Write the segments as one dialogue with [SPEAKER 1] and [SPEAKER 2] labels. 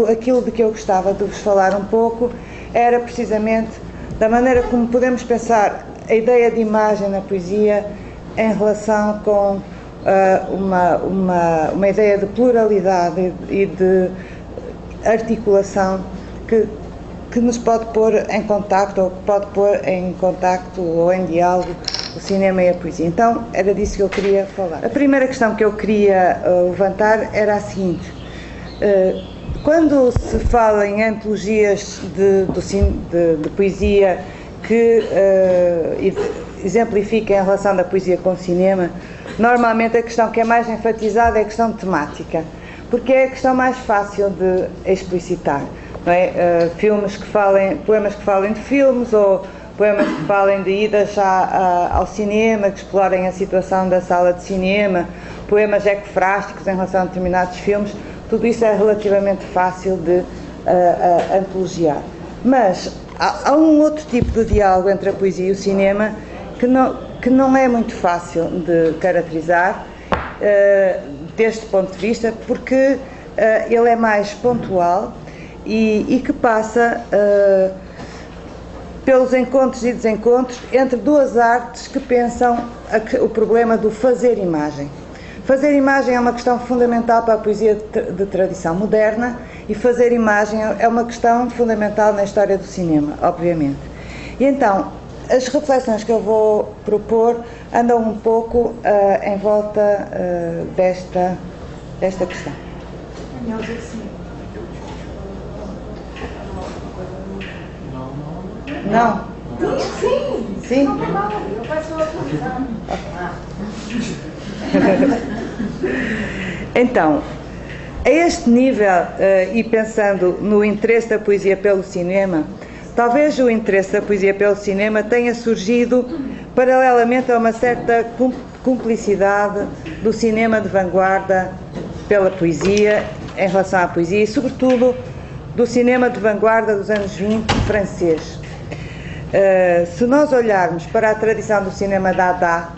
[SPEAKER 1] aquilo de que eu gostava de vos falar um pouco era precisamente da maneira como podemos pensar a ideia de imagem na poesia em relação com uma ideia de pluralidade e de articulação que nos pode pôr em contacto, ou que pode pôr em contacto ou em diálogo o cinema e a poesia. Então, era disso que eu queria falar. A primeira questão que eu queria levantar era a seguinte. Quando se fala em antologias de poesia que exemplifiquem a relação da poesia com o cinema, normalmente a questão que é mais enfatizada é a questão temática, porque é a questão mais fácil de explicitar, não é? Poemas que falem de filmes, ou poemas que falem de idas ao cinema, que explorem a situação da sala de cinema, poemas ecofrásticos em relação a determinados filmes. Tudo isso é relativamente fácil de antologiar. Mas há um outro tipo de diálogo entre a poesia e o cinema que não é muito fácil de caracterizar deste ponto de vista, porque ele é mais pontual e que passa pelos encontros e desencontros entre duas artes que pensam o problema do fazer imagem. Fazer imagem é uma questão fundamental para a poesia de tradição moderna, e fazer imagem é uma questão fundamental na história do cinema, obviamente. E então, as reflexões que eu vou propor andam um pouco em volta desta questão. Não? Sim. Sim? Eu faço outra. Então, a este nível, e pensando no interesse da poesia pelo cinema, talvez o interesse da poesia pelo cinema tenha surgido paralelamente a uma certa cumplicidade do cinema de vanguarda pela poesia, em relação à poesia, e sobretudo do cinema de vanguarda dos anos 20 francês. Se nós olharmos para a tradição do cinema Dada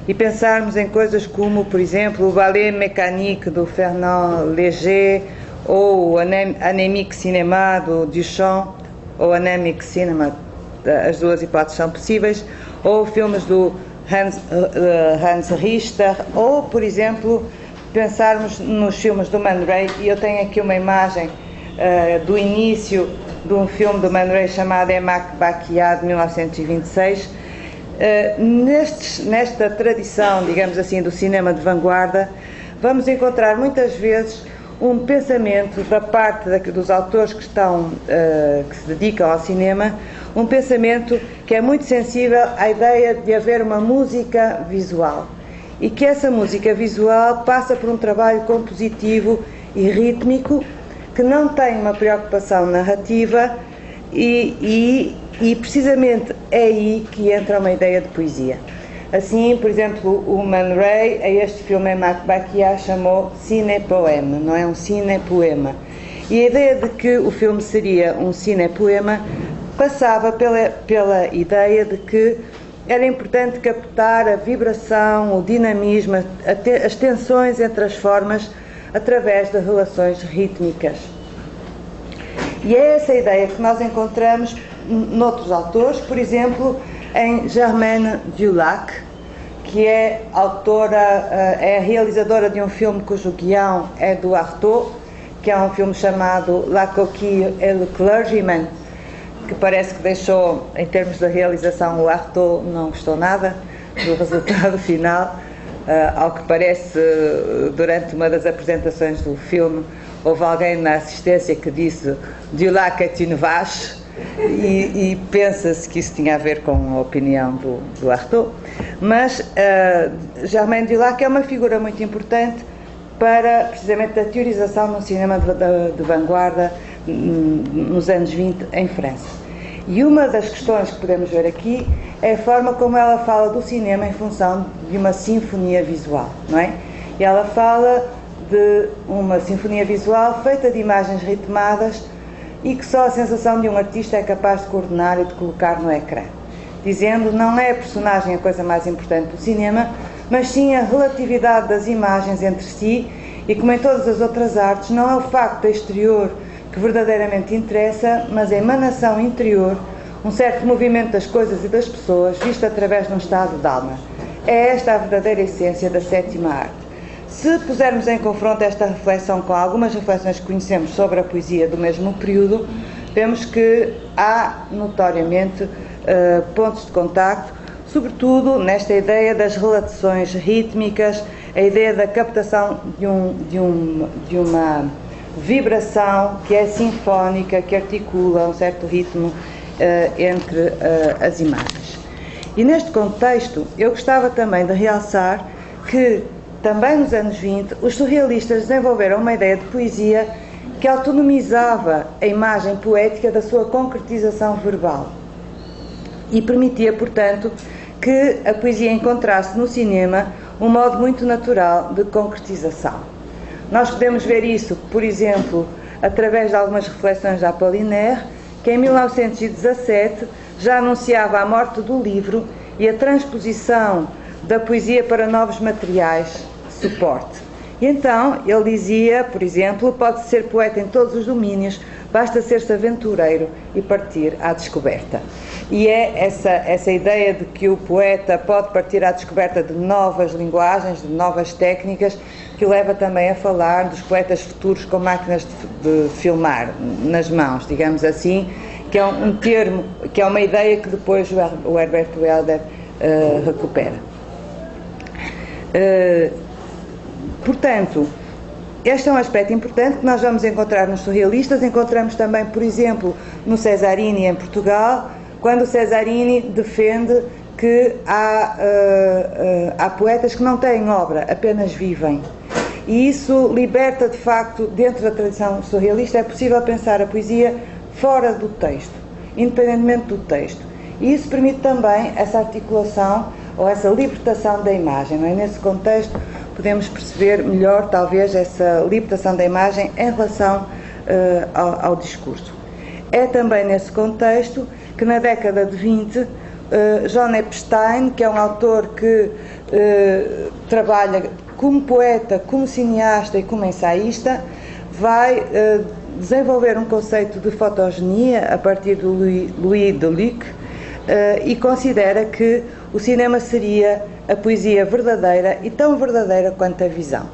[SPEAKER 1] e pensarmos em coisas como, por exemplo, o ballet mécanique do Fernand Léger, ou o Anémique Cinéma do Duchamp, ou Anémique Cinema, as duas hipóteses são possíveis, ou filmes do Hans Richter, ou, por exemplo, pensarmos nos filmes do Man Ray, e eu tenho aqui uma imagem do início de um filme do Man Ray chamado Emak Bakia, de 1926. Nesta tradição, digamos assim, do cinema de vanguarda, vamos encontrar muitas vezes um pensamento da parte dos autores que se dedicam ao cinema, um pensamento que é muito sensível à ideia de haver uma música visual, e que essa música visual passa por um trabalho compositivo e rítmico que não tem uma preocupação narrativa, e precisamente é aí que entra uma ideia de poesia. Assim, por exemplo, o Man Ray, a este filme Emak Bakia, chamou cinepoema, não é um cinepoema. E a ideia de que o filme seria um cinepoema passava pela ideia de que era importante captar a vibração, o dinamismo, as tensões entre as formas através de relações rítmicas. E é essa ideia que nós encontramos noutros autores, por exemplo, em Germaine Dulac, que é autora, é realizadora de um filme cujo guião é do Artaud, que é um filme chamado La Coquille et le Clergyman, que parece que deixou, em termos de realização, o Artaud não gostou nada do resultado final. Ao que parece, durante uma das apresentações do filme, houve alguém na assistência que disse Dulac est une vache, e pensa-se que isso tinha a ver com a opinião do Artaud. Mas Germaine Dulac é uma figura muito importante para, precisamente, a teorização no cinema de vanguarda nos anos 20 em França. E uma das questões que podemos ver aqui é a forma como ela fala do cinema em função de uma sinfonia visual, não é? E ela fala de uma sinfonia visual feita de imagens ritmadas e que só a sensação de um artista é capaz de coordenar e de colocar no ecrã. Dizendo, não é a personagem a coisa mais importante do cinema, mas sim a relatividade das imagens entre si, e como em todas as outras artes, não é o facto exterior que verdadeiramente interessa, mas a emanação interior, um certo movimento das coisas e das pessoas, visto através de um estado de alma. É esta a verdadeira essência da sétima arte. Se pusermos em confronto esta reflexão com algumas reflexões que conhecemos sobre a poesia do mesmo período, vemos que há notoriamente pontos de contacto, sobretudo nesta ideia das relações rítmicas, a ideia da captação de uma vibração que é sinfónica, que articula um certo ritmo entre as imagens. E neste contexto, eu gostava também de realçar que, também nos anos 20, os surrealistas desenvolveram uma ideia de poesia que autonomizava a imagem poética da sua concretização verbal e permitia, portanto, que a poesia encontrasse no cinema um modo muito natural de concretização. Nós podemos ver isso, por exemplo, através de algumas reflexões de Apollinaire, que em 1917 já anunciava a morte do livro e a transposição da poesia para novos materiais, suporte. E então ele dizia, por exemplo, pode-se ser poeta em todos os domínios, basta ser-se aventureiro e partir à descoberta. E é essa ideia de que o poeta pode partir à descoberta de novas linguagens, de novas técnicas, que o leva também a falar dos poetas futuros com máquinas de filmar nas mãos, digamos assim, que é um termo, que é uma ideia que depois o Herbert Welder recupera. Portanto, este é um aspecto importante que nós vamos encontrar nos surrealistas. Encontramos também, por exemplo, no Cesarini em Portugal, quando o Cesarini defende que há poetas que não têm obra, apenas vivem. E isso liberta, de facto, dentro da tradição surrealista, é possível pensar a poesia fora do texto, independentemente do texto. E isso permite também essa articulação ou essa libertação da imagem, não é? Nesse contexto podemos perceber melhor, talvez, essa libertação da imagem em relação ao discurso. É também nesse contexto que na década de 20, John Epstein, que é um autor que trabalha como poeta, como cineasta e como ensaísta, vai desenvolver um conceito de fotogenia a partir do Louis Deluc e considera que o cinema seria a poesia verdadeira e tão verdadeira quanto a visão.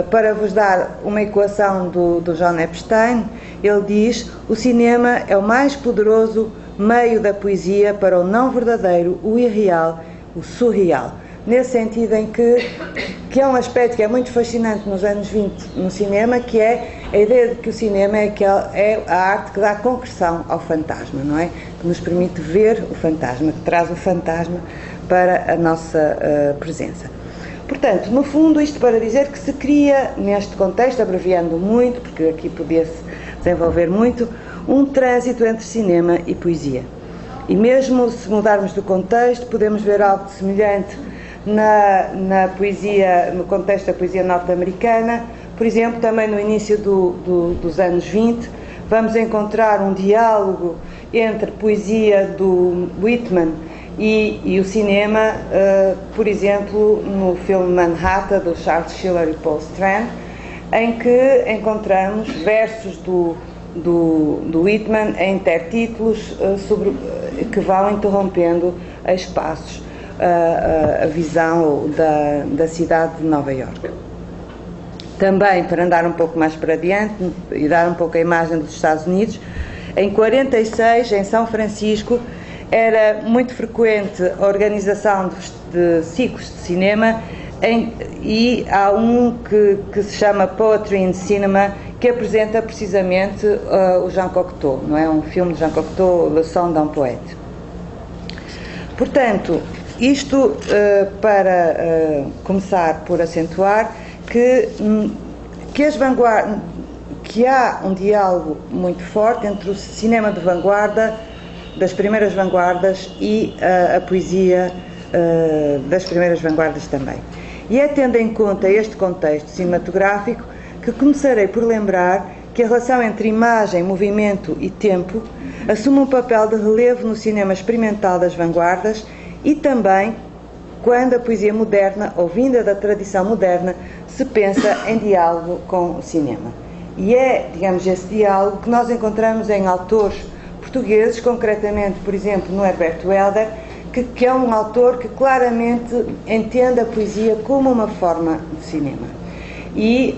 [SPEAKER 1] Para vos dar uma equação do John Epstein, ele diz: o cinema é o mais poderoso meio da poesia para o não verdadeiro, o irreal, o surreal. Nesse sentido em que é um aspecto que é muito fascinante nos anos 20 no cinema, que é a ideia de que o cinema é a arte que dá concreção ao fantasma, não é? Que nos permite ver o fantasma, que traz o fantasma para a nossa presença. Portanto, no fundo, isto para dizer que se cria, neste contexto, abreviando muito, porque aqui podia-se desenvolver muito, um trânsito entre cinema e poesia. E mesmo se mudarmos do contexto, podemos ver algo semelhante na poesia, no contexto da poesia norte-americana. Por exemplo, também no início dos anos 20, vamos encontrar um diálogo entre poesia do Whitman e o cinema, por exemplo, no filme Manhattan, do Charles Schiller e Paul Strand, em que encontramos versos do Whitman em intertítulos que vão interrompendo a espaços a visão da cidade de Nova Iorque. Também, para andar um pouco mais para adiante e dar um pouco a imagem dos Estados Unidos, em 46, em São Francisco, era muito frequente a organização de ciclos de cinema e há um que se chama Poetry in Cinema, que apresenta precisamente o Jean Cocteau, não é? Um filme de Jean Cocteau, Le Son d'un Poète. Portanto, isto para começar por acentuar que há um diálogo muito forte entre o cinema de vanguarda, das primeiras vanguardas, e a poesia das primeiras vanguardas também. E é tendo em conta este contexto cinematográfico que começarei por lembrar que a relação entre imagem, movimento e tempo assume um papel de relevo no cinema experimental das vanguardas e também quando a poesia moderna, ou vinda da tradição moderna, se pensa em diálogo com o cinema. E é, digamos, esse diálogo que nós encontramos em autores portugueses, concretamente, por exemplo, no Herberto Helder, que é um autor que claramente entende a poesia como uma forma de cinema. E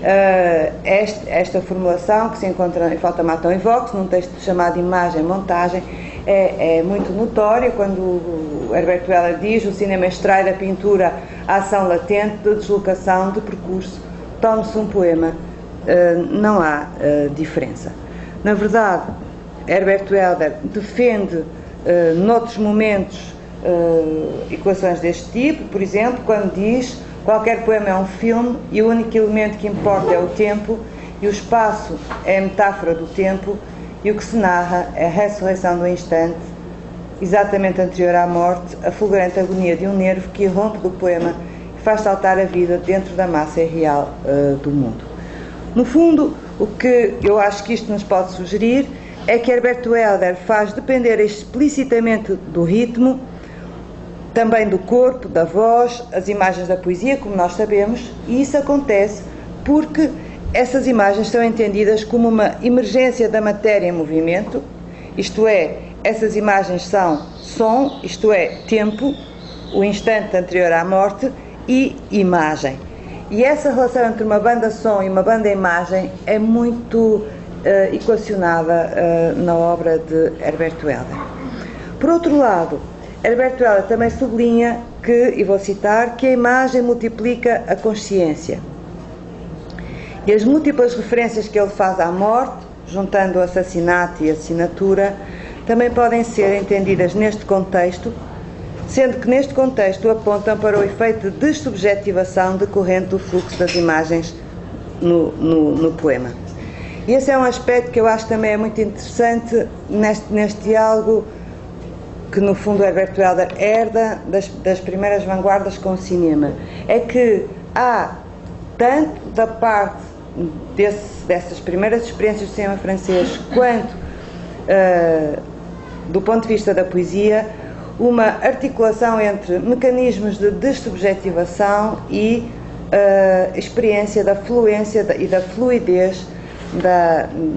[SPEAKER 1] esta formulação que se encontra em Falta Matão e Vox, num texto chamado Imagem, Montagem, é muito notória quando o Herberto Helder diz: o cinema extrai da pintura a ação latente de deslocação, de percurso, torna-se um poema, não há diferença. Na verdade, Herberto Helder defende, noutros momentos, equações deste tipo, por exemplo, quando diz: qualquer poema é um filme e o único elemento que importa é o tempo, e o espaço é a metáfora do tempo, e o que se narra é a ressurreição do instante, exatamente anterior à morte, a fulgurante agonia de um nervo que irrompe do poema e faz saltar a vida dentro da massa real do mundo. No fundo, o que eu acho que isto nos pode sugerir é que Herberto Helder faz depender explicitamente do ritmo, também do corpo, da voz, as imagens da poesia, como nós sabemos, e isso acontece porque essas imagens são entendidas como uma emergência da matéria em movimento, isto é, essas imagens são som, isto é, tempo, o instante anterior à morte, e imagem. E essa relação entre uma banda som e uma banda imagem é muito equacionada na obra de Herberto Helder. Por outro lado, Herberto Helder também sublinha que, e vou citar, que a imagem multiplica a consciência. E as múltiplas referências que ele faz à morte, juntando o assassinato e a assinatura, também podem ser entendidas neste contexto, sendo que neste contexto apontam para o efeito de dessubjetivação decorrente do fluxo das imagens no poema. E esse é um aspecto que eu acho também é muito interessante neste diálogo que no fundo Herberto Helder herda das primeiras vanguardas com o cinema. É que há, tanto da parte dessas primeiras experiências do cinema francês, quanto do ponto de vista da poesia, uma articulação entre mecanismos de dessubjetivação e experiência da fluência e da fluidez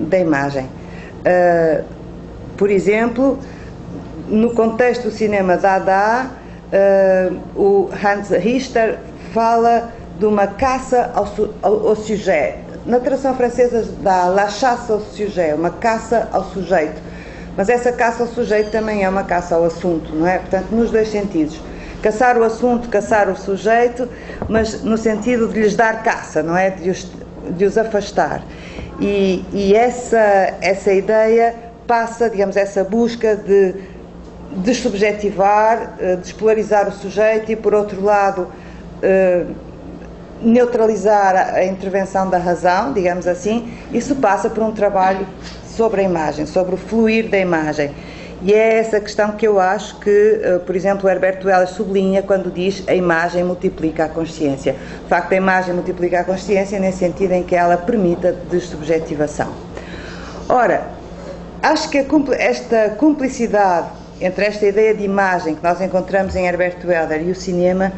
[SPEAKER 1] da imagem. Por exemplo, no contexto do cinema Dada, o Hans Richter fala de uma caça ao sujet. Na tradução francesa dá la chasse au sujet, uma caça ao sujeito. Mas essa caça ao sujeito também é uma caça ao assunto, não é? Portanto, nos dois sentidos. Caçar o assunto, caçar o sujeito, mas no sentido de lhes dar caça, não é? De os afastar. E essa ideia passa, digamos, essa busca de dessubjetivar, despolarizar o sujeito e, por outro lado, neutralizar a intervenção da razão, digamos assim. Isso passa por um trabalho sobre a imagem, sobre o fluir da imagem. E é essa questão que eu acho que, por exemplo, o Herberto Helder sublinha quando diz a imagem multiplica a consciência. De facto, a imagem multiplica a consciência nesse sentido em que ela permite a dessubjetivação. Ora, acho que esta cumplicidade entre esta ideia de imagem que nós encontramos em Herberto Helder e o cinema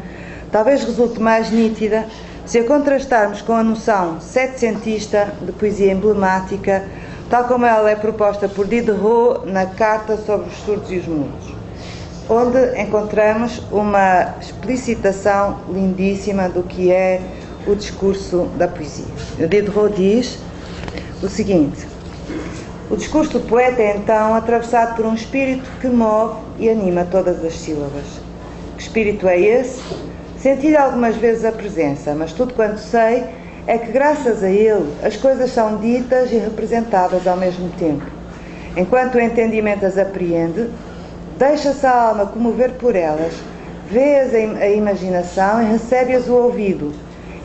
[SPEAKER 1] talvez resulte mais nítida se a contrastarmos com a noção setecentista de poesia emblemática, tal como ela é proposta por Diderot na Carta sobre os Surdos e os Mudos, onde encontramos uma explicitação lindíssima do que é o discurso da poesia. O Diderot diz o seguinte: o discurso do poeta é então atravessado por um espírito que move e anima todas as sílabas. Que espírito é esse? Senti algumas vezes a presença, mas tudo quanto sei é que graças a ele as coisas são ditas e representadas ao mesmo tempo. Enquanto o entendimento as apreende, deixa-se a alma comover por elas, vê-as a imaginação e recebe-as o ouvido.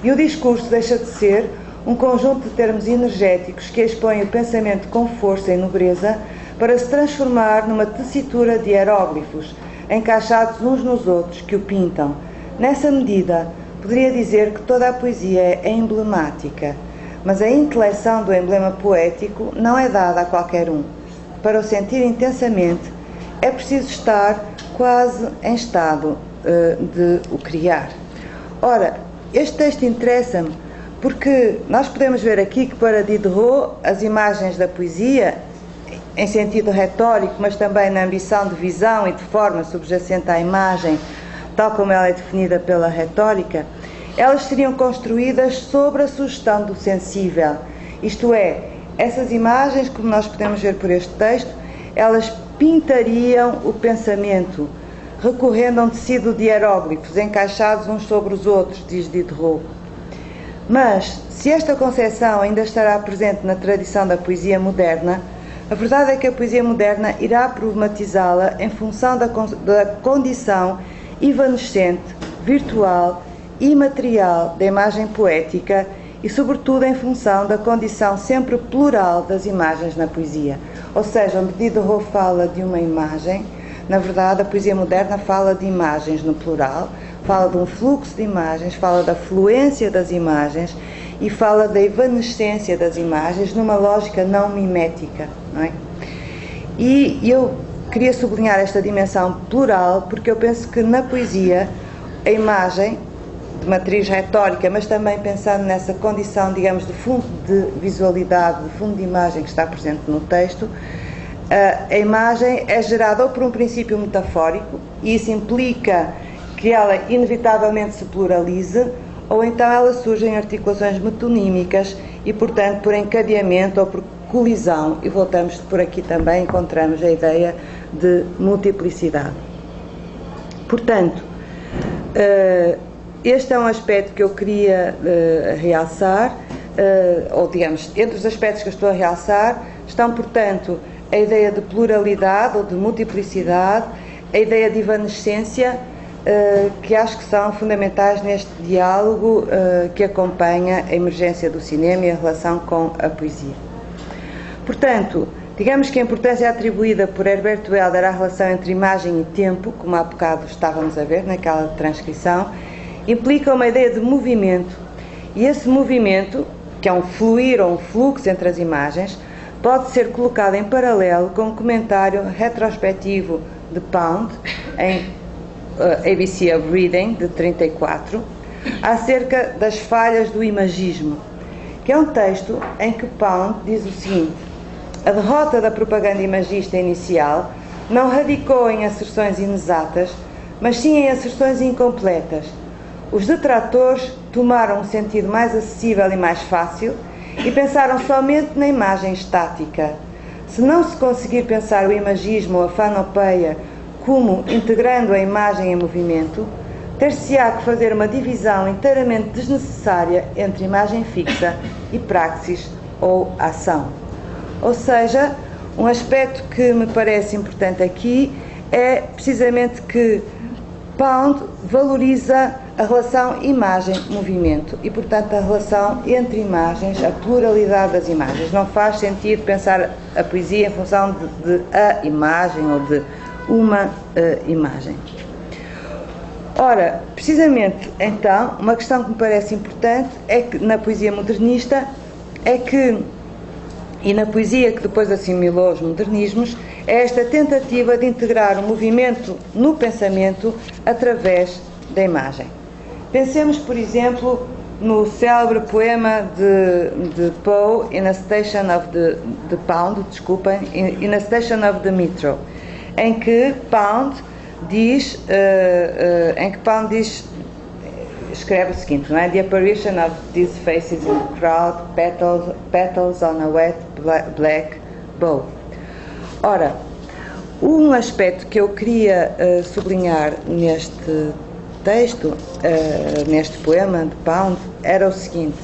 [SPEAKER 1] E o discurso deixa de ser um conjunto de termos energéticos que expõem o pensamento com força e nobreza para se transformar numa tessitura de hieróglifos, encaixados uns nos outros, que o pintam. Nessa medida, poderia dizer que toda a poesia é emblemática, mas a intelecção do emblema poético não é dada a qualquer um. Para o sentir intensamente, é preciso estar quase em estado de o criar. Ora, este texto interessa-me Porque nós podemos ver aqui que para Diderot as imagens da poesia, em sentido retórico, mas também na ambição de visão e de forma subjacente à imagem, tal como ela é definida pela retórica, elas seriam construídas sobre a sugestão do sensível. Isto é, essas imagens, como nós podemos ver por este texto, elas pintariam o pensamento, recorrendo a um tecido de hieróglifos encaixados uns sobre os outros, diz Diderot. Mas, se esta concepção ainda estará presente na tradição da poesia moderna, a verdade é que a poesia moderna irá problematizá-la em função da condição evanescente, virtual e imaterial da imagem poética e, sobretudo, em função da condição sempre plural das imagens na poesia. Ou seja, onde Diderot fala de uma imagem, na verdade, a poesia moderna fala de imagens no plural, fala de um fluxo de imagens, fala da fluência das imagens e fala da evanescência das imagens numa lógica não mimética, não é? E eu queria sublinhar esta dimensão plural porque eu penso que na poesia a imagem de matriz retórica, mas também pensando nessa condição, digamos, de fundo de visualidade, de fundo de imagem que está presente no texto, a imagem é gerada ou por um princípio metafórico, e isso implica que ela inevitavelmente se pluralize, ou então ela surge em articulações metonímicas e, portanto, por encadeamento ou por colisão, e voltamos por aqui também, encontramos a ideia de multiplicidade. Portanto, este é um aspecto que eu queria realçar, ou digamos, entre os aspectos que eu estou a realçar, estão, portanto, a ideia de pluralidade ou de multiplicidade, a ideia de evanescência, que acho que são fundamentais neste diálogo que acompanha a emergência do cinema e a relação com a poesia. Portanto, digamos que a importância atribuída por Herberto Helder à relação entre imagem e tempo, como há bocado estávamos a ver naquela transcrição, implica uma ideia de movimento, e esse movimento, que é um fluir ou um fluxo entre as imagens, pode ser colocado em paralelo com um comentário retrospectivo de Pound, em ABC of Reading, de 34, acerca das falhas do imagismo, que é um texto em que Pound diz o seguinte: a derrota da propaganda imagista inicial não radicou em asserções inexatas, mas sim em asserções incompletas. Os detratores tomaram um sentido mais acessível e mais fácil e pensaram somente na imagem estática. Se não se conseguir pensar o imagismo ou a fanopeia como integrando a imagem em movimento, ter-se-á que fazer uma divisão inteiramente desnecessária entre imagem fixa e praxis ou ação. Ou seja, um aspecto que me parece importante aqui é precisamente que Pound valoriza a relação imagem-movimento e, portanto, a relação entre imagens, a pluralidade das imagens. Não faz sentido pensar a poesia em função de a imagem ou de uma imagem. Ora, precisamente então, uma questão que me parece importante é que na poesia modernista e na poesia que depois assimilou os modernismos, é esta tentativa de integrar o movimento no pensamento através da imagem. Pensemos, por exemplo, no célebre poema de Poe, In a Station of the Pound, desculpem, In a Station of the Metro, em que Pound diz, escreve o seguinte, não é? The apparition of these faces in the crowd, petals on a wet black bow. Ora, um aspecto que eu queria sublinhar neste texto, neste poema de Pound, era o seguinte.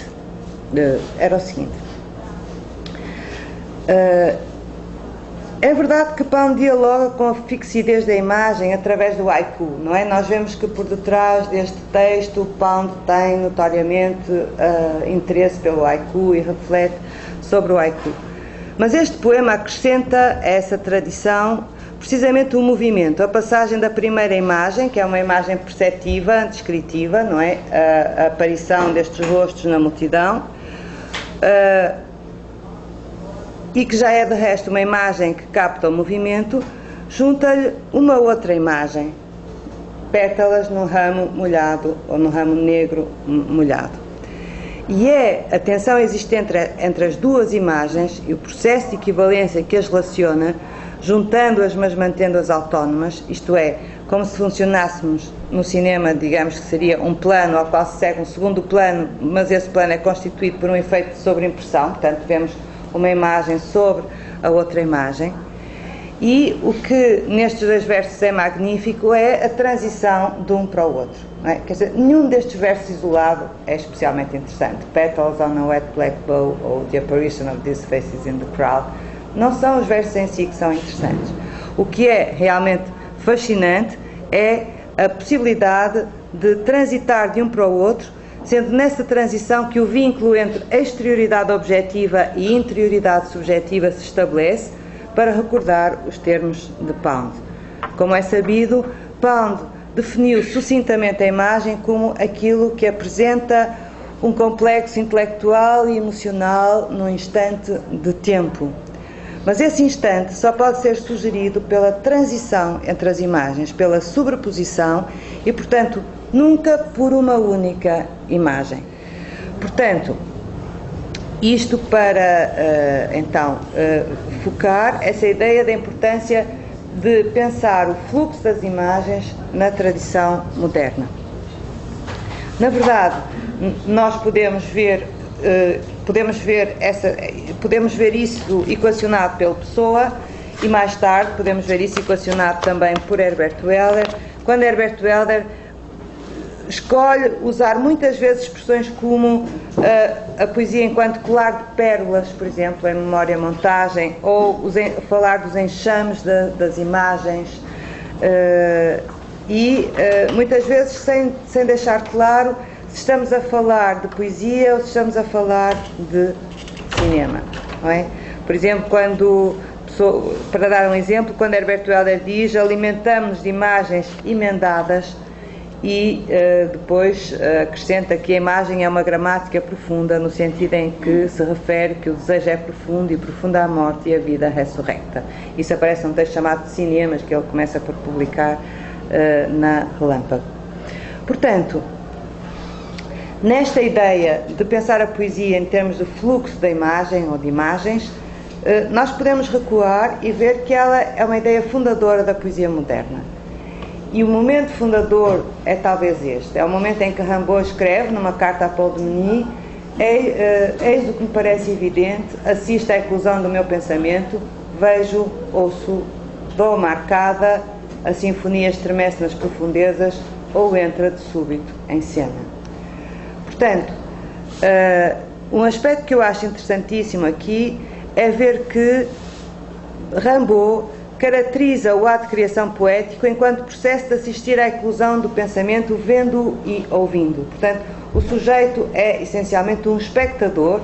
[SPEAKER 1] É verdade que Pound dialoga com a fixidez da imagem através do haiku, não é? Nós vemos que por detrás deste texto Pound tem notoriamente interesse pelo haiku e reflete sobre o haiku. Mas este poema acrescenta a essa tradição precisamente o movimento, a passagem da primeira imagem, que é uma imagem perceptiva, descritiva, não é? A aparição destes rostos na multidão, e que já é de resto uma imagem que capta o movimento, junta-lhe uma outra imagem, pétalas num ramo molhado ou num ramo negro molhado. E é a tensão existente entre as duas imagens e o processo de equivalência que as relaciona, juntando-as mas mantendo-as autónomas, isto é, como se funcionássemos no cinema, digamos que seria um plano ao qual se segue um segundo plano, mas esse plano é constituído por um efeito de sobreimpressão, portanto vemos uma imagem sobre a outra imagem. E o que nestes dois versos é magnífico é a transição de um para o outro. Não é? Quer dizer, nenhum destes versos isolado é especialmente interessante. Petals on a wet black bow ou The apparition of these faces in the crowd não são os versos em si que são interessantes. O que é realmente fascinante é a possibilidade de transitar de um para o outro, sendo nessa transição que o vínculo entre exterioridade objetiva e interioridade subjetiva se estabelece, para recordar os termos de Pound. Como é sabido, Pound definiu sucintamente a imagem como aquilo que apresenta um complexo intelectual e emocional num instante de tempo. Mas esse instante só pode ser sugerido pela transição entre as imagens, pela sobreposição e, portanto, nunca por uma única imagem. Portanto, isto para, focar essa ideia da importância de pensar o fluxo das imagens na tradição moderna. Na verdade, nós podemos ver isso equacionado pelo Pessoa e mais tarde podemos ver isso equacionado também por Herbert Welder, quando Herbert Welder escolhe usar muitas vezes expressões como a poesia enquanto colar de pérolas, por exemplo, em memória-montagem, ou falar dos enxames das imagens, muitas vezes sem deixar claro se estamos a falar de poesia ou se estamos a falar de cinema, não é? Por exemplo, para dar um exemplo, quando Herbert Welder diz alimentamos de imagens emendadas, e depois acrescenta que a imagem é uma gramática profunda, no sentido em que se refere que o desejo é profundo e profunda a morte e a vida ressurrecta. Isso aparece num texto chamado de Cinemas, que ele começa por publicar na Relâmpago. Portanto, nesta ideia de pensar a poesia em termos de fluxo da imagem ou de imagens, nós podemos recuar e ver que ela é uma ideia fundadora da poesia moderna. E o momento fundador é talvez este. É o momento em que Rimbaud escreve, numa carta a Paul de Meny, eis o que me parece evidente, assisto à eclosão do meu pensamento, vejo, ouço, dou uma arcada, a sinfonia estremece nas profundezas ou entra de súbito em cena. Portanto, um aspecto que eu acho interessantíssimo aqui é ver que Rimbaud caracteriza o ato de criação poético enquanto processo de assistir à eclosão do pensamento, vendo e ouvindo. Portanto, o sujeito é essencialmente um espectador,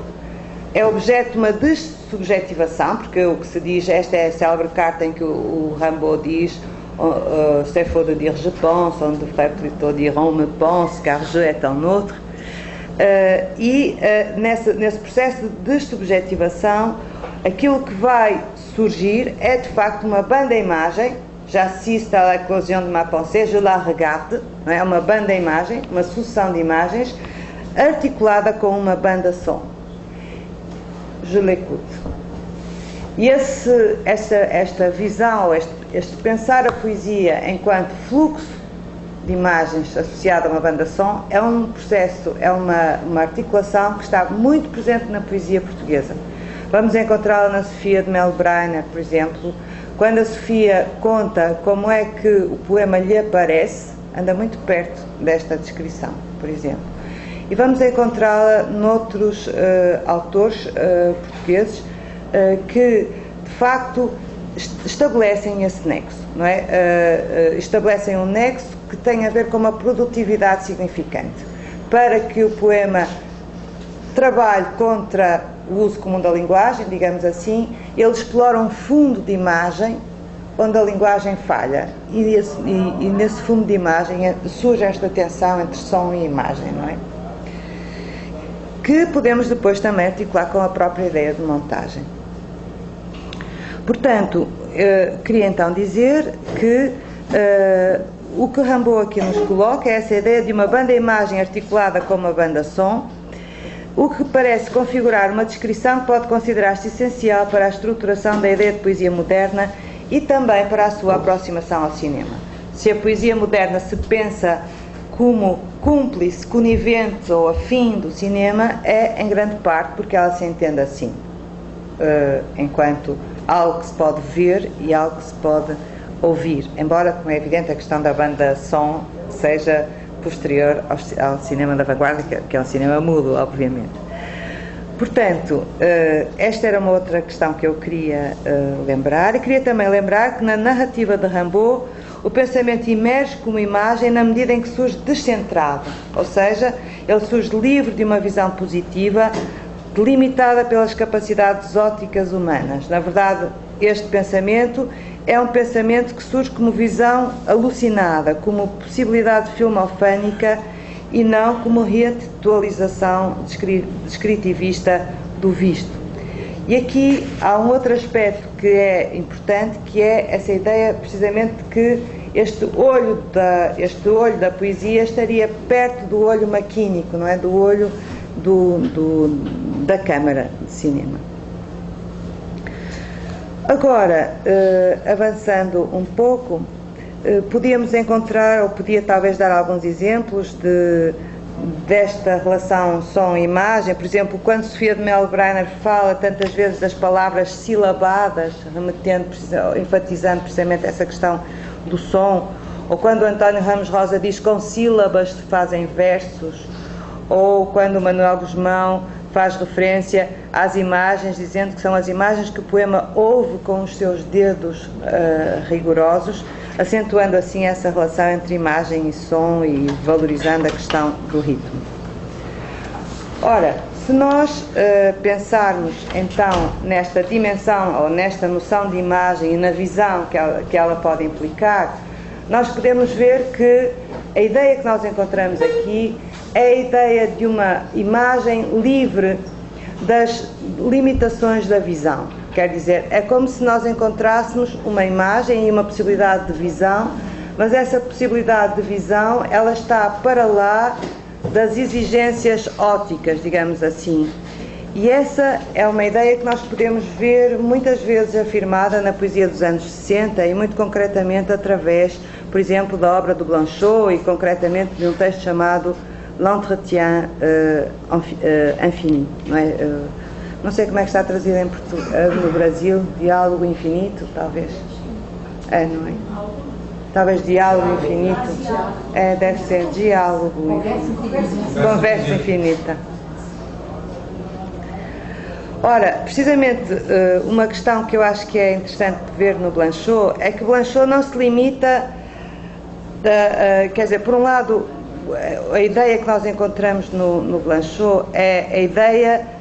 [SPEAKER 1] é objeto de uma dessubjetivação, porque o que se diz, esta é a célebre carta em que o Rimbaud diz c'est faux de dire je pense, on devrait plutôt dire on me pense, car je est un autre. Nesse processo de dessubjetivação, aquilo que vai surgir é de facto uma banda-imagem, j'assiste à l'éclosion de ma pensée, je la regarde, não é? Uma banda-imagem, uma sucessão de imagens, articulada com uma banda-som. Je l'écoute. E esta visão, este pensar a poesia enquanto fluxo de imagens associado a uma banda-som é um processo, é uma articulação que está muito presente na poesia portuguesa. Vamos encontrá-la na Sofia de Mel Brainer, por exemplo, quando a Sofia conta como é que o poema lhe aparece, anda muito perto desta descrição, por exemplo. E vamos encontrá-la noutros autores portugueses que, de facto, estabelecem esse nexo, não é? Estabelecem um nexo que tem a ver com uma produtividade significante, para que o poema trabalhe contra o uso comum da linguagem, digamos assim. Ele explora um fundo de imagem onde a linguagem falha, e nesse fundo de imagem surge esta tensão entre som e imagem, não é? Que podemos depois também articular com a própria ideia de montagem. Portanto, queria então dizer que o que Rimbaud aqui nos coloca é essa ideia de uma banda-imagem articulada com uma banda-som, o que parece configurar uma descrição que pode considerar-se essencial para a estruturação da ideia de poesia moderna e também para a sua aproximação ao cinema. Se a poesia moderna se pensa como cúmplice, conivente ou afim do cinema, é em grande parte porque ela se entende assim, enquanto algo que se pode ver e algo que se pode ouvir, embora, como é evidente, a questão da banda-som seja posterior ao cinema da vanguarda, que é um cinema mudo, obviamente. Portanto, esta era uma outra questão que eu queria lembrar, e queria também lembrar que na narrativa de Rimbaud o pensamento emerge como imagem na medida em que surge descentrado, ou seja, ele surge livre de uma visão positiva, delimitada pelas capacidades ópticas humanas. Na verdade, este pensamento é um pensamento que surge como visão alucinada, como possibilidade filmofânica e não como reatualização descritivista do visto. E aqui há um outro aspecto que é importante, que é essa ideia precisamente de que este olho da poesia estaria perto do olho maquínico, não é? Do olho da câmara de cinema. Agora, avançando um pouco, podíamos encontrar, ou podia talvez dar alguns exemplos desta relação som-imagem. Por exemplo, quando Sofia de Mello-Breiner fala tantas vezes das palavras silabadas, enfatizando precisamente essa questão do som, ou quando António Ramos Rosa diz com sílabas se fazem versos, ou quando o Manuel Guzmão faz referência às imagens, dizendo que são as imagens que o poema ouve com os seus dedos rigorosos, acentuando assim essa relação entre imagem e som e valorizando a questão do ritmo. Ora, se nós pensarmos então nesta dimensão ou nesta noção de imagem e na visão que ela pode implicar, nós podemos ver que a ideia que nós encontramos aqui é a ideia de uma imagem livre das limitações da visão. Quer dizer, é como se nós encontrássemos uma imagem e uma possibilidade de visão, mas essa possibilidade de visão, ela está para lá das exigências ópticas, digamos assim. E essa é uma ideia que nós podemos ver muitas vezes afirmada na poesia dos anos 60 e muito concretamente através, por exemplo, da obra do Blanchot e concretamente de um texto chamado L'Entretien Infini, não é? Não sei como é que está traduzido em português, no Brasil, Diálogo Infinito, talvez. Não é? Talvez Diálogo Infinito. Deve ser Diálogo Infinito. Conversa Infinita. Ora, precisamente uma questão que eu acho que é interessante ver no Blanchot é que Blanchot não se limita, quer dizer, por um lado, a ideia que nós encontramos no Blanchot é a ideia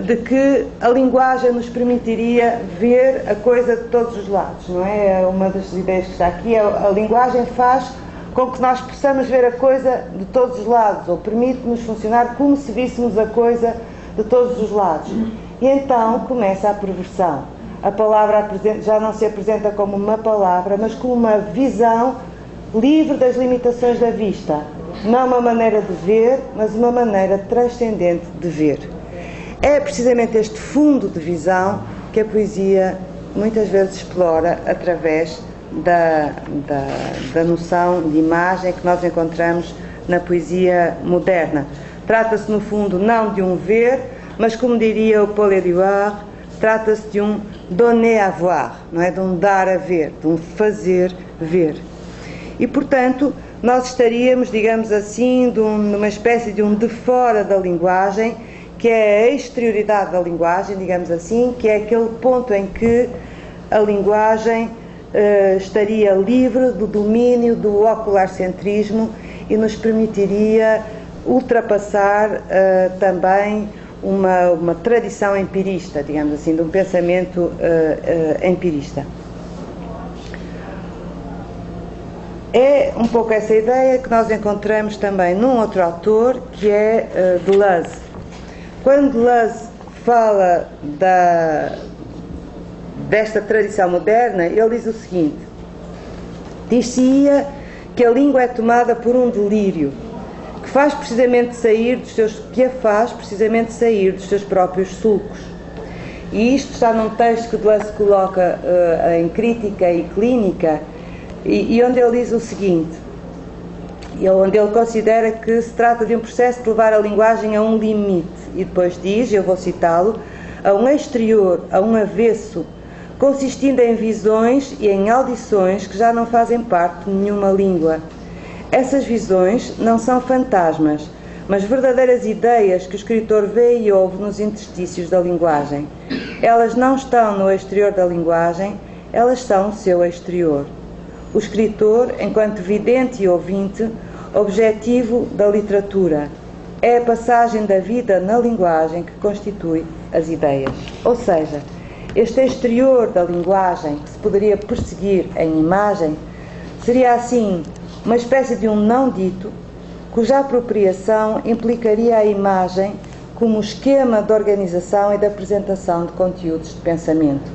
[SPEAKER 1] de que a linguagem nos permitiria ver a coisa de todos os lados, não é? Uma das ideias que está aqui é a linguagem faz com que nós possamos ver a coisa de todos os lados, ou permite-nos funcionar como se víssemos a coisa de todos os lados. E então começa a perversão. A palavra já não se apresenta como uma palavra, mas como uma visão livre das limitações da vista. Não uma maneira de ver, mas uma maneira transcendente de ver. É precisamente este fundo de visão que a poesia muitas vezes explora através da noção de imagem que nós encontramos na poesia moderna. Trata-se, no fundo, não de um ver, mas, como diria o Paul Éluard, trata-se de um donner à voir, não é? De um dar a ver, de um fazer ver. E, portanto, nós estaríamos, digamos assim, numa espécie de um de fora da linguagem, que é a exterioridade da linguagem, digamos assim, que é aquele ponto em que a linguagem estaria livre do domínio do ocularcentrismo e nos permitiria ultrapassar também uma tradição empirista, digamos assim, de um pensamento empirista. É um pouco essa ideia que nós encontramos também num outro autor, que é Deleuze. Quando Deleuze fala desta tradição moderna, ele diz o seguinte: diz-se-ia que a língua é tomada por um delírio, que faz precisamente sair dos seus próprios sulcos. E isto está num texto que Deleuze coloca em Crítica e Clínica, e onde ele diz o seguinte, onde ele considera que se trata de um processo de levar a linguagem a um limite, e depois diz, eu vou citá-lo, a um exterior, a um avesso, consistindo em visões e em audições que já não fazem parte de nenhuma língua. Essas visões não são fantasmas, mas verdadeiras ideias que o escritor vê e ouve nos interstícios da linguagem. Elas não estão no exterior da linguagem, elas são o seu exterior. O escritor, enquanto vidente e ouvinte, objetivo da literatura, é a passagem da vida na linguagem que constitui as ideias. Ou seja, este exterior da linguagem, que se poderia perseguir em imagem, seria assim uma espécie de um não dito, cuja apropriação implicaria a imagem como esquema de organização e de apresentação de conteúdos de pensamento.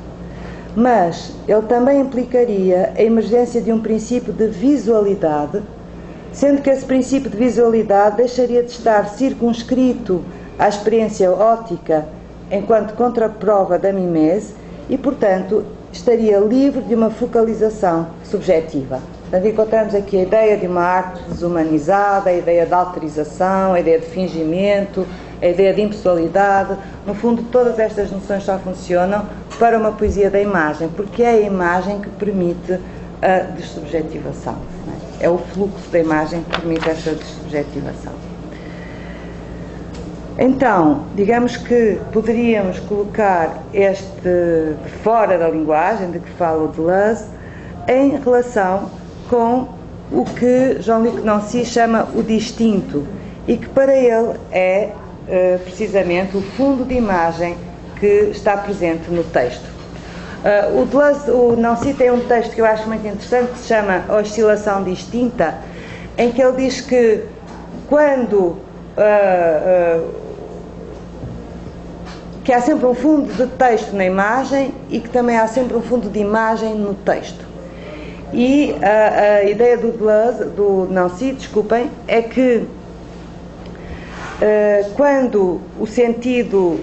[SPEAKER 1] Mas ele também implicaria a emergência de um princípio de visualidade, sendo que esse princípio de visualidade deixaria de estar circunscrito à experiência óptica enquanto contraprova da mimese e, portanto, estaria livre de uma focalização subjetiva. Portanto, encontramos aqui a ideia de uma arte desumanizada, a ideia de alterização, a ideia de fingimento, a ideia de impessoalidade. No fundo, todas estas noções só funcionam para uma poesia da imagem, porque é a imagem que permite a dessubjetivação. É o fluxo da imagem que permite esta dessubjetivação. Então, digamos que poderíamos colocar este de fora da linguagem, de que fala o Deleuze, em relação com o que Jean-Luc Nancy chama o distinto, e que para ele é precisamente o fundo de imagem que está presente no texto. O Nancy tem um texto que eu acho muito interessante, que se chama A Oscilação Distinta, em que ele diz que quando que há sempre um fundo de texto na imagem e que também há sempre um fundo de imagem no texto. E a ideia do Nancy, desculpem, é que quando o sentido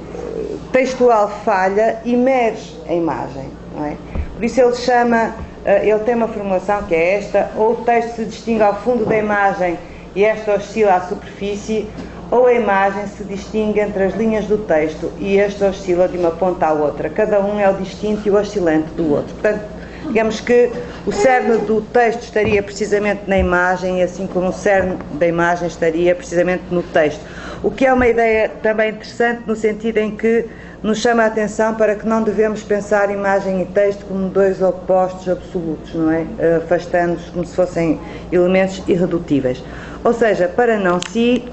[SPEAKER 1] textual falha, emerge a imagem, não é? Por isso ele tem uma formulação que é esta: ou o texto se distingue ao fundo da imagem e esta oscila à superfície, ou a imagem se distingue entre as linhas do texto e esta oscila de uma ponta à outra. Cada um é o distinto e o oscilante do outro. Portanto, digamos que o cerne do texto estaria precisamente na imagem, assim como o cerne da imagem estaria precisamente no texto. O que é uma ideia também interessante, no sentido em que nos chama a atenção para que não devemos pensar imagem e texto como dois opostos absolutos, não é? Afastando-os como se fossem elementos irredutíveis. Ou seja, para Nancy,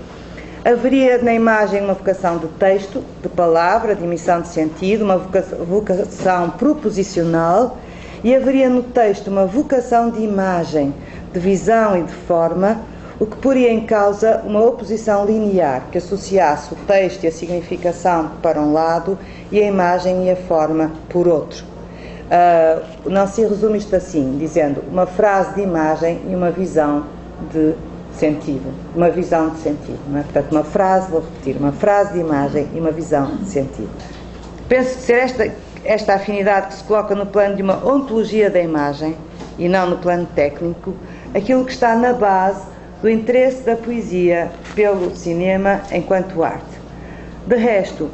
[SPEAKER 1] haveria na imagem uma vocação de texto, de palavra, de emissão de sentido, uma vocação proposicional, e haveria no texto uma vocação de imagem, de visão e de forma, o que poria em causa uma oposição linear que associasse o texto e a significação para um lado e a imagem e a forma por outro. Nancy resume isto assim, dizendo uma frase de imagem e uma visão de sentido. Uma visão de sentido, não é? Portanto, uma frase, vou repetir, uma frase de imagem e uma visão de sentido. Penso ser esta afinidade que se coloca no plano de uma ontologia da imagem e não no plano técnico, aquilo que está na base do interesse da poesia pelo cinema enquanto arte. De resto,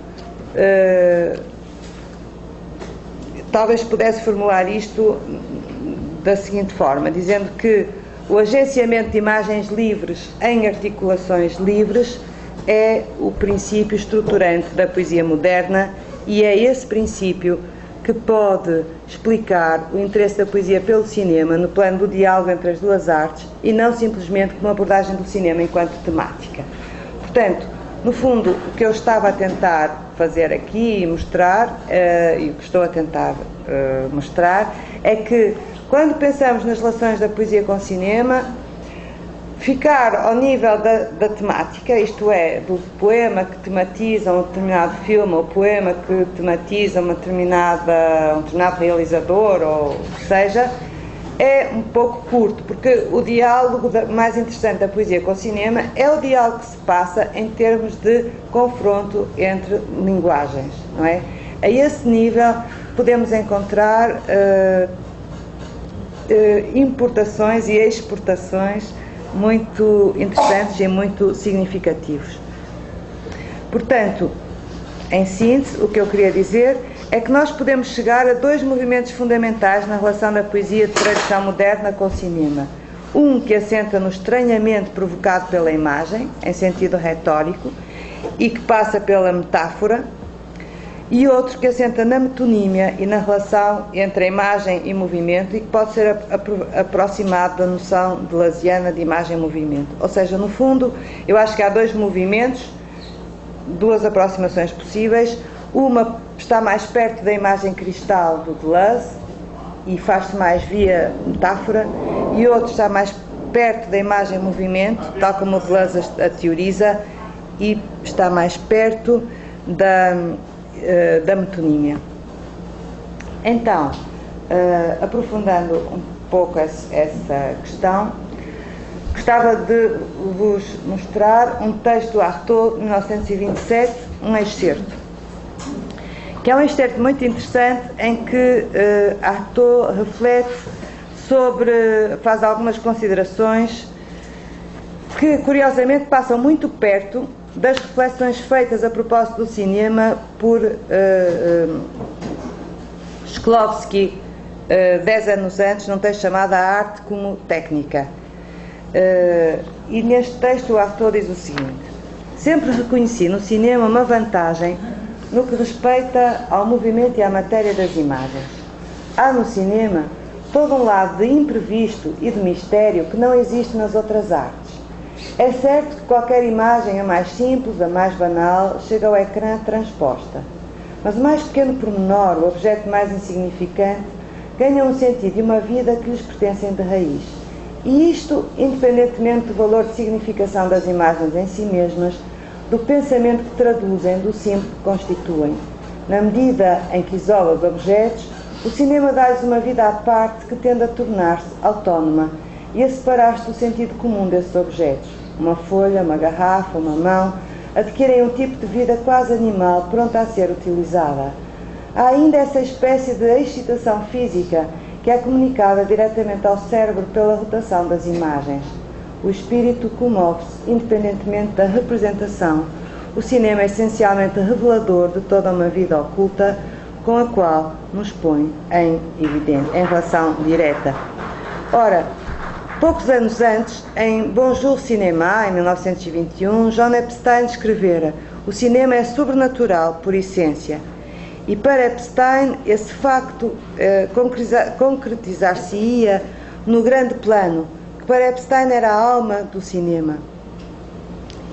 [SPEAKER 1] talvez pudesse formular isto da seguinte forma, dizendo que o agenciamento de imagens livres em articulações livres é o princípio estruturante da poesia moderna, e é esse princípio que pode explicar o interesse da poesia pelo cinema no plano do diálogo entre as duas artes e não simplesmente como abordagem do cinema enquanto temática. Portanto, no fundo, o que eu estava a tentar fazer aqui e mostrar, e o que estou a tentar mostrar, é que quando pensamos nas relações da poesia com o cinema, ficar ao nível da temática, isto é, do poema que tematiza um determinado filme, ou poema que tematiza um determinado realizador, ou o que seja, é um pouco curto, porque o diálogo mais interessante da poesia com o cinema é o diálogo que se passa em termos de confronto entre linguagens, não é? A esse nível podemos encontrar importações e exportações muito interessantes e muito significativos. Portanto, em síntese, o que eu queria dizer é que nós podemos chegar a dois movimentos fundamentais na relação da poesia de tradição moderna com o cinema. Um que assenta no estranhamento provocado pela imagem, em sentido retórico, e que passa pela metáfora, e outro que assenta na metonímia e na relação entre a imagem e movimento, e que pode ser aproximado da noção de Deleuziana de imagem e movimento. Ou seja, no fundo, eu acho que há dois movimentos, duas aproximações possíveis. Uma está mais perto da imagem cristal do Deleuze e faz-se mais via metáfora, e outro está mais perto da imagem e movimento, tal como o Deleuze a teoriza, e está mais perto da metonímia. Então, aprofundando um pouco essa questão, gostava de vos mostrar um texto do Artaud, de 1927, um excerto, que é um excerto muito interessante em que Artaud reflete faz algumas considerações que, curiosamente, passam muito perto das reflexões feitas a propósito do cinema por Shklovsky 10 anos antes, num texto chamado A Arte como Técnica. E neste texto o Artaud diz o seguinte: sempre reconheci no cinema uma vantagem no que respeita ao movimento e à matéria das imagens. Há no cinema todo um lado de imprevisto e de mistério que não existe nas outras artes. É certo que qualquer imagem, a mais simples, a mais banal, chega ao ecrã transposta. Mas o mais pequeno pormenor, o objeto mais insignificante, ganha um sentido e uma vida que lhes pertencem de raiz. E isto, independentemente do valor de significação das imagens em si mesmas, do pensamento que traduzem, do símbolo que constituem. Na medida em que isola os objetos, o cinema dá-lhes uma vida à parte que tende a tornar-se autónoma e a separar-se do sentido comum desses objetos. Uma folha, uma garrafa, uma mão, adquirem um tipo de vida quase animal, pronta a ser utilizada. Há ainda essa espécie de excitação física que é comunicada diretamente ao cérebro pela rotação das imagens. O espírito comove-se, independentemente da representação. O cinema é essencialmente revelador de toda uma vida oculta com a qual nos põe em relação direta. Ora, poucos anos antes, em Bonjour Cinéma, em 1921, John Epstein escrevera: o cinema é sobrenatural por essência. E para Epstein, esse facto concretizar-se-ia no grande plano, que para Epstein era a alma do cinema.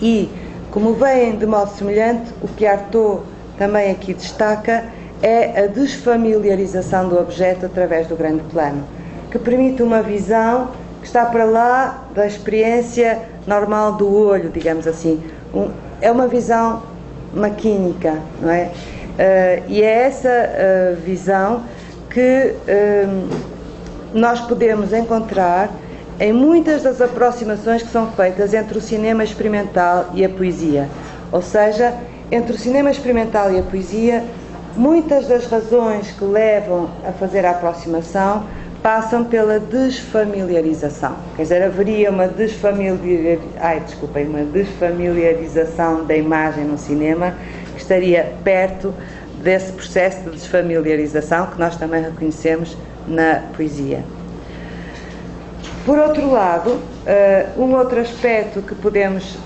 [SPEAKER 1] E, como veem de modo semelhante, o que Artaud também aqui destaca é a desfamiliarização do objeto através do grande plano, que permite uma visão que está para lá da experiência normal do olho, digamos assim. É uma visão maquínica, não é? E é essa visão que nós podemos encontrar em muitas das aproximações que são feitas entre o cinema experimental e a poesia. Ou seja, entre o cinema experimental e a poesia, muitas das razões que levam a fazer a aproximação passam pela desfamiliarização. Quer dizer, haveria uma desfamiliarização da imagem no cinema que estaria perto desse processo de desfamiliarização que nós também reconhecemos na poesia. Por outro lado, um outro aspecto que podemos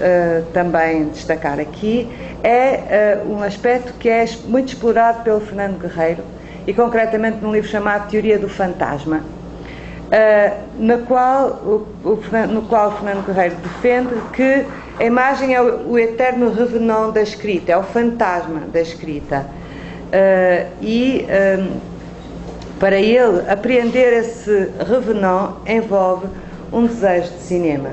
[SPEAKER 1] também destacar aqui é um aspecto que é muito explorado pelo Fernando Guerreiro, e concretamente num livro chamado Teoria do Fantasma, no qual o Fernando Guerreiro defende que a imagem é o eterno revenant da escrita, é o fantasma da escrita. Para ele, apreender esse revenant envolve um desejo de cinema.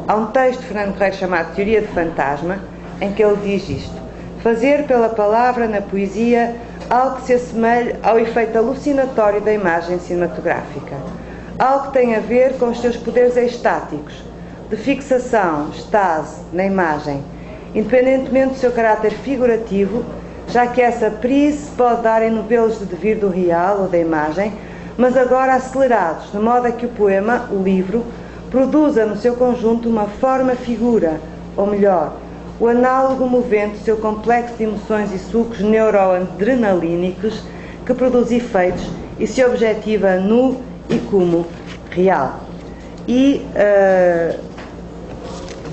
[SPEAKER 1] Há um texto de Fernando Guerreiro chamado Teoria do Fantasma, em que ele diz isto: fazer pela palavra na poesia algo que se assemelhe ao efeito alucinatório da imagem cinematográfica. algo que tem a ver com os seus poderes estáticos, de fixação, estase, na imagem, independentemente do seu caráter figurativo, já que essa prise pode dar em novelos de devir do real ou da imagem, mas agora acelerados, de modo a que o poema, o livro, produza no seu conjunto uma forma-figura, ou melhor, o análogo movente do seu complexo de emoções e sucos neuroadrenalínicos que produz efeitos e se objetiva nu e como real. E,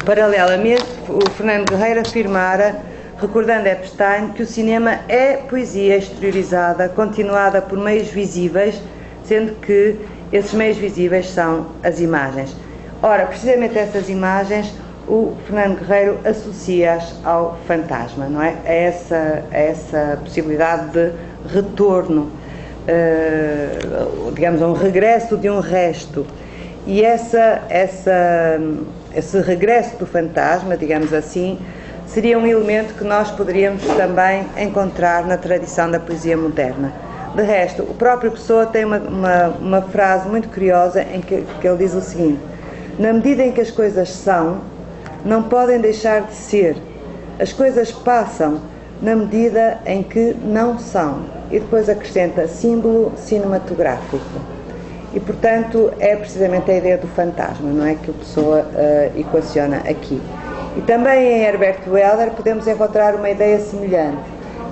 [SPEAKER 1] paralelamente, o Fernando Guerreiro afirmara, recordando Epstein, que o cinema é poesia exteriorizada, continuada por meios visíveis, sendo que esses meios visíveis são as imagens. Ora, precisamente essas imagens, o Fernando Guerreiro associa-as ao fantasma, não é? A essa possibilidade de retorno, digamos, a um regresso de um resto. E esse regresso do fantasma, digamos assim, seria um elemento que nós poderíamos também encontrar na tradição da poesia moderna. De resto, o próprio Pessoa tem uma frase muito curiosa em que ele diz o seguinte: na medida em que as coisas são, não podem deixar de ser. As coisas passam na medida em que não são. E depois acrescenta símbolo cinematográfico. E, portanto, é precisamente a ideia do fantasma, não é, que o Pessoa equaciona aqui. E também em Herbert Welder podemos encontrar uma ideia semelhante,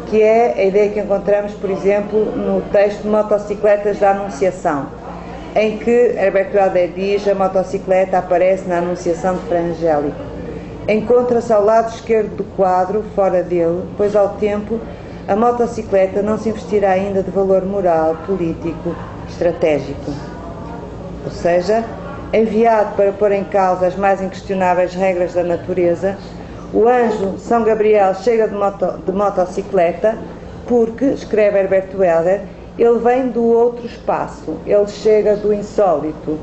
[SPEAKER 1] que é a ideia que encontramos, por exemplo, no texto Motocicletas da Anunciação, em que Herbert Welder diz: a motocicleta aparece na Anunciação de Fra Angélico. Encontra-se ao lado esquerdo do quadro, fora dele, pois ao tempo a motocicleta não se investirá ainda de valor moral, político, estratégico. Ou seja, enviado para pôr em causa as mais inquestionáveis regras da natureza, o anjo São Gabriel chega de motocicleta porque, escreve Herbert Welder, ele vem do outro espaço, ele chega do insólito,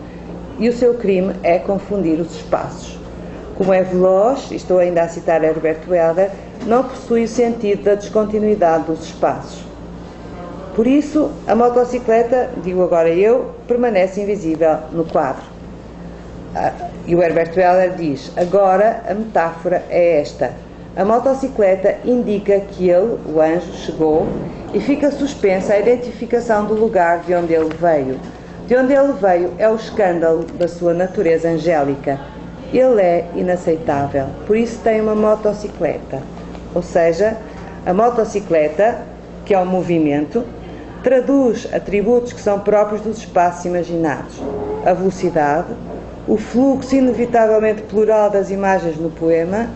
[SPEAKER 1] e o seu crime é confundir os espaços. Como é veloz, e estou ainda a citar Herbert Welder, não possui o sentido da descontinuidade dos espaços. Por isso, a motocicleta, digo agora eu, permanece invisível no quadro. E o Herbert Welder diz: agora a metáfora é esta. A motocicleta indica que ele, o anjo, chegou e fica suspensa a identificação do lugar de onde ele veio. De onde ele veio é o escândalo da sua natureza angélica. Ele é inaceitável, por isso tem uma motocicleta. Ou seja, a motocicleta, que é o movimento, traduz atributos que são próprios dos espaços imaginados: a velocidade, o fluxo inevitavelmente plural das imagens no poema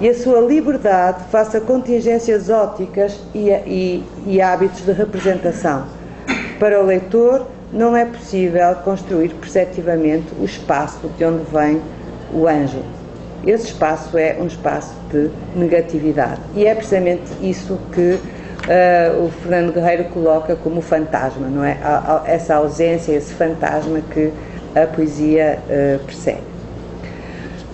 [SPEAKER 1] e a sua liberdade face a contingências ópticas e hábitos de representação. Para o leitor, não é possível construir perceptivamente o espaço de onde vem o anjo. Esse espaço é um espaço de negatividade. E é precisamente isso que o Fernando Guerreiro coloca como fantasma, não é? Essa ausência, esse fantasma que a poesia persegue.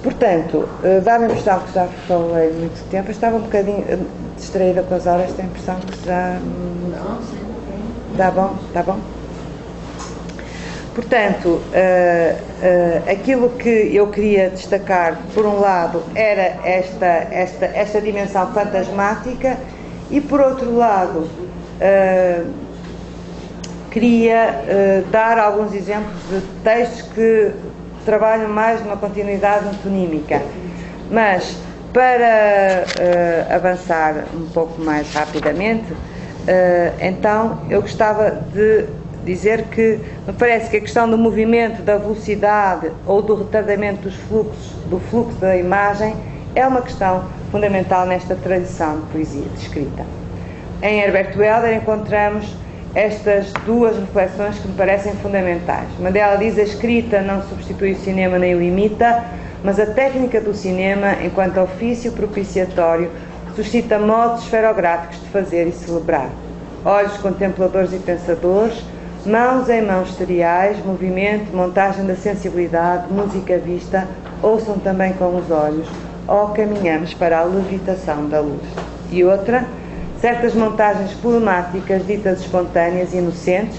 [SPEAKER 1] Portanto, dá-me a impressão que já falei muito tempo. Eu estava um bocadinho distraída com as horas, tenho a impressão que já... Está bom? Está bom? Portanto, aquilo que eu queria destacar, por um lado, era esta dimensão fantasmática e, por outro lado, queria dar alguns exemplos de textos que trabalham mais numa continuidade metonímica. Mas, para avançar um pouco mais rapidamente, então eu gostava de dizer que me parece que a questão do movimento, da velocidade ou do retardamento do fluxo da imagem é uma questão fundamental nesta tradição de poesia de escrita. Em Herbert Welder encontramos estas duas reflexões que me parecem fundamentais. Mandela diz: a escrita não substitui o cinema nem o imita, mas a técnica do cinema, enquanto ofício propiciatório, suscita modos esferográficos de fazer e celebrar. Olhos contempladores e pensadores, mãos em mãos seriais, movimento, montagem da sensibilidade, música vista, ouçam também com os olhos, ou caminhamos para a levitação da luz. E outra, certas montagens problemáticas, ditas espontâneas e inocentes,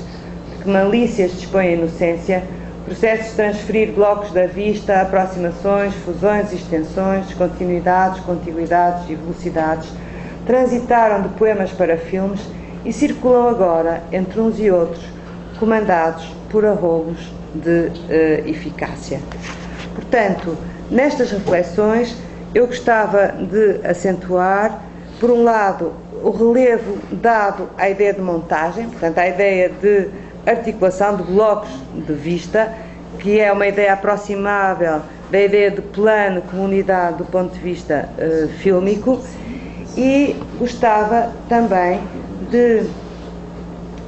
[SPEAKER 1] de que malícias dispõe a inocência, processos de transferir blocos da vista, aproximações, fusões, extensões, descontinuidades, contiguidades e velocidades, transitaram de poemas para filmes e circulam agora entre uns e outros, comandados por arroubos de eficácia. Portanto, nestas reflexões, eu gostava de acentuar, por um lado, o relevo dado à ideia de montagem, portanto, à ideia de articulação de blocos de vista, que é uma ideia aproximável da ideia de plano como unidade do ponto de vista fílmico, e gostava também de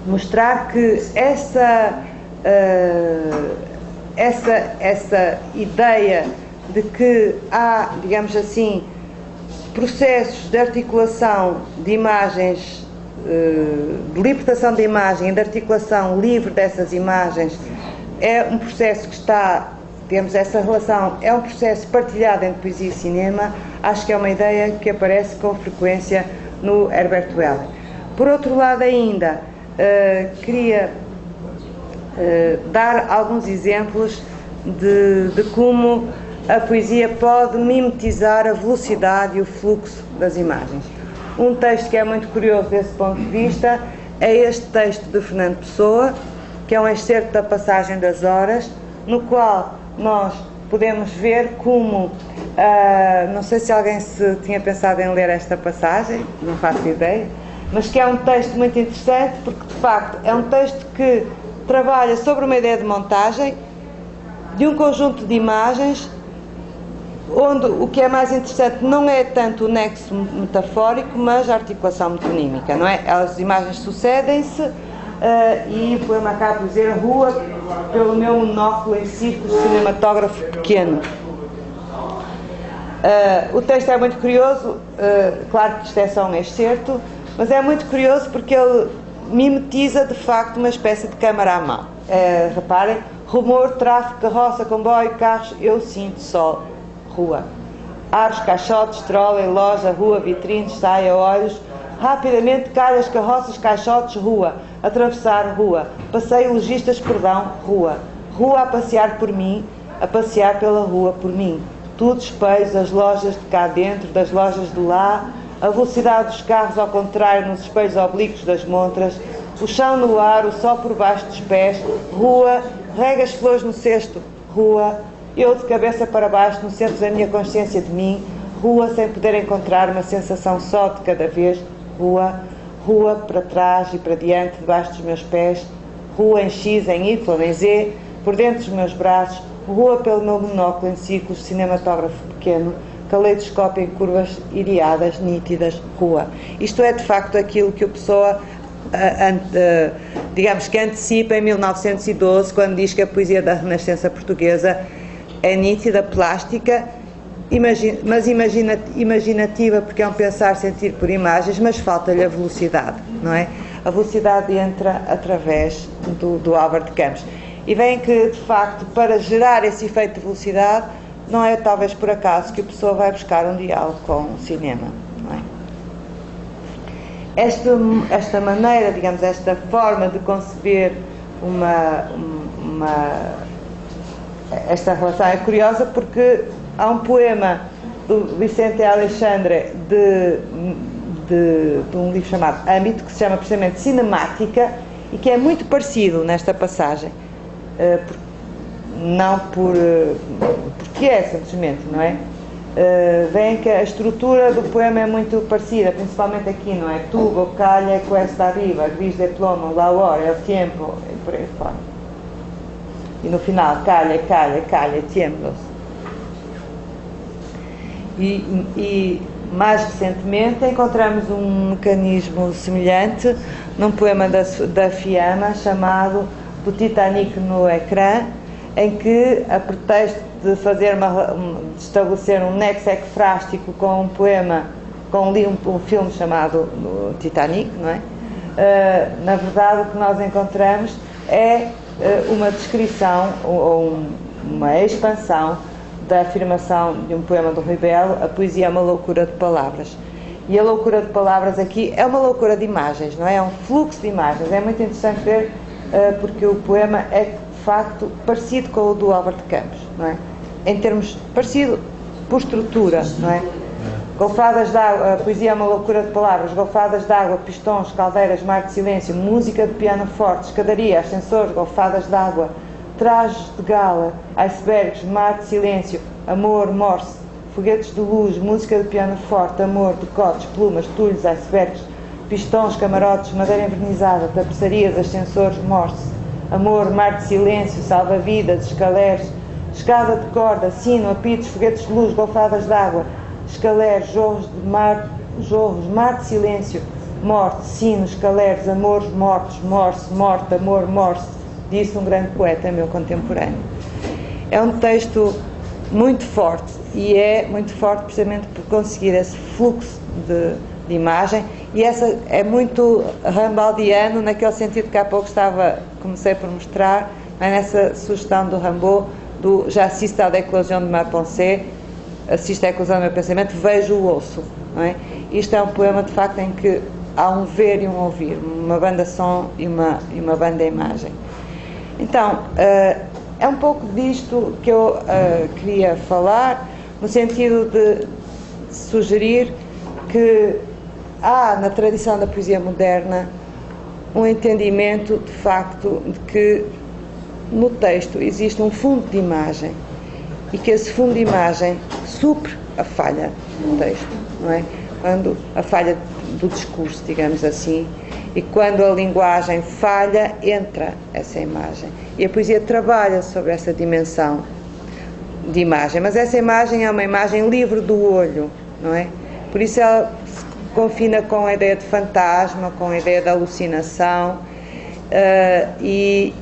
[SPEAKER 1] mostrar que essa ideia de que há, digamos assim, processos de articulação de imagens, de libertação da imagem e de articulação livre dessas imagens, é um processo que está, digamos, essa relação é um processo partilhado entre poesia e cinema. Acho que é uma ideia que aparece com frequência no Herbert Welling. Por outro lado ainda, queria dar alguns exemplos de como a poesia pode mimetizar a velocidade e o fluxo das imagens. Um texto que é muito curioso desse ponto de vista é este texto de Fernando Pessoa, que é um excerto da Passagem das Horas, no qual nós podemos ver como, não sei se alguém se tinha pensado em ler esta passagem, não faço ideia, mas que é um texto muito interessante, porque de facto é um texto que trabalha sobre uma ideia de montagem de um conjunto de imagens, onde o que é mais interessante não é tanto o nexo metafórico, mas a articulação metonímica, não é? As imagens sucedem-se e o poema acaba por dizer: rua pelo meu monóculo em círculo cinematógrafo pequeno. O texto é muito curioso, claro que isto é só um excerto, mas é muito curioso porque ele mimetiza de facto uma espécie de câmara à mão. Reparem: rumor, tráfego, carroça, comboio, carros, eu sinto sol, rua. Árvores, caixotes, trolley, loja, rua, vitrines, saia, olhos. Rapidamente, calhas, carroças, caixotes, rua. Atravessar, rua. Passeio, lojistas, perdão, rua. Rua a passear por mim, a passear pela rua por mim. Tudo espelhos, as lojas de cá dentro, das lojas de lá, a velocidade dos carros ao contrário nos espelhos oblíquos das montras, o chão no ar, o sol por baixo dos pés, rua, rega as flores no cesto, rua, eu de cabeça para baixo no centro da minha consciência de mim, rua sem poder encontrar uma sensação só de cada vez, rua, rua para trás e para diante debaixo dos meus pés, rua em X, em Y, em Z, por dentro dos meus braços, rua pelo meu monóculo em círculos, cinematógrafo pequeno, caleidoscópio em curvas iriadas, nítidas, rua. Isto é de facto aquilo que o Pessoa, digamos que antecipa em 1912, quando diz que a poesia da Renascença portuguesa é nítida, plástica, mas imaginativa, porque é um pensar, sentir por imagens, mas falta-lhe a velocidade, não é? A velocidade entra através do Álvaro de Campos. E vem que, de facto, para gerar esse efeito de velocidade, não é talvez por acaso que a pessoa vai buscar um diálogo com o cinema, não é? Esta maneira, digamos, esta forma de conceber esta relação é curiosa, porque há um poema do Vicente Alexandre de um livro chamado Âmbito, que se chama precisamente Cinemática, e que é muito parecido nesta passagem, não porque é simplesmente, não é? Vem que a estrutura do poema é muito parecida, principalmente aqui, não é? Tubo, calha, cuesta arriba, gris de plomo, la hora, el tiempo, e por aí fora. E no final, calha, calha, calha, tiempos. E mais recentemente encontramos um mecanismo semelhante num poema da Fiamma chamado Do Titanic no Ecrã, em que, a pretexto de de estabelecer um nexo ecfrástico com um poema, com um filme chamado Titanic, não é? Na verdade, o que nós encontramos é uma descrição ou uma expansão da afirmação de um poema do Rui Belo: a poesia é uma loucura de palavras. E a loucura de palavras aqui é uma loucura de imagens, não é? É um fluxo de imagens. É muito interessante ver, porque o poema é, de facto, parecido com o do Álvaro de Campos, não é? Em termos, parecido por estrutura, não é? Golfadas de água, a poesia é uma loucura de palavras, golfadas de água, pistões, caldeiras, mar de silêncio, música de piano forte, escadaria, ascensores, golfadas de água, trajes de gala, icebergs, mar de silêncio, amor, morse, foguetes de luz, música de piano forte, amor, decotes, plumas, tulhos, icebergs, pistões, camarotes, madeira envernizada, tapeçarias, ascensores, morse, amor, mar de silêncio, salva-vidas, escaleres, escada de corda, sino, apitos, foguetes de luz, golfadas de água, escaleres, jorros de mar, jorros, mar de silêncio, morte, sinos, escaleres, amores, mortos, morse, morte, amor, morse, disse um grande poeta meu contemporâneo. É um texto muito forte, e é muito forte precisamente por conseguir esse fluxo de imagem, e essa é muito rambaldiano, naquele sentido que há pouco comecei por mostrar, nessa sugestão do Rimbaud, do já assisto à Déclosion de Marponcé, assisto à eclosão do meu pensamento, vejo o ouço, não é? Isto é um poema, de facto, em que há um ver e um ouvir, uma banda som e uma banda imagem. Então, é um pouco disto que eu queria falar, no sentido de sugerir que há, na tradição da poesia moderna, um entendimento, de facto, de que no texto existe um fundo de imagem, e que esse fundo de imagem supre a falha do texto, não é? Quando a falha do discurso, digamos assim, e quando a linguagem falha, entra essa imagem. E a poesia trabalha sobre essa dimensão de imagem, mas essa imagem é uma imagem livre do olho, não é? Por isso ela se confina com a ideia de fantasma, com a ideia da alucinação, e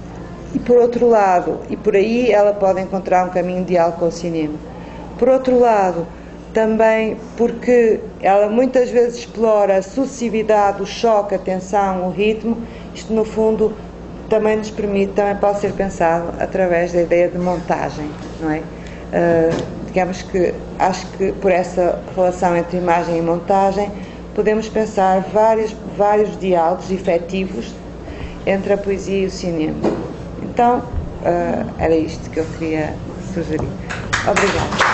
[SPEAKER 1] por outro lado, e por aí ela pode encontrar um caminho de diálogo com o cinema. Por outro lado, também porque ela muitas vezes explora a sucessividade, o choque, a tensão, o ritmo. Isto, no fundo, também nos permite, também pode ser pensado através da ideia de montagem, não é? Digamos que acho que por essa relação entre imagem e montagem podemos pensar vários diálogos efetivos entre a poesia e o cinema. Então, era isto que eu queria sugerir. Obrigada.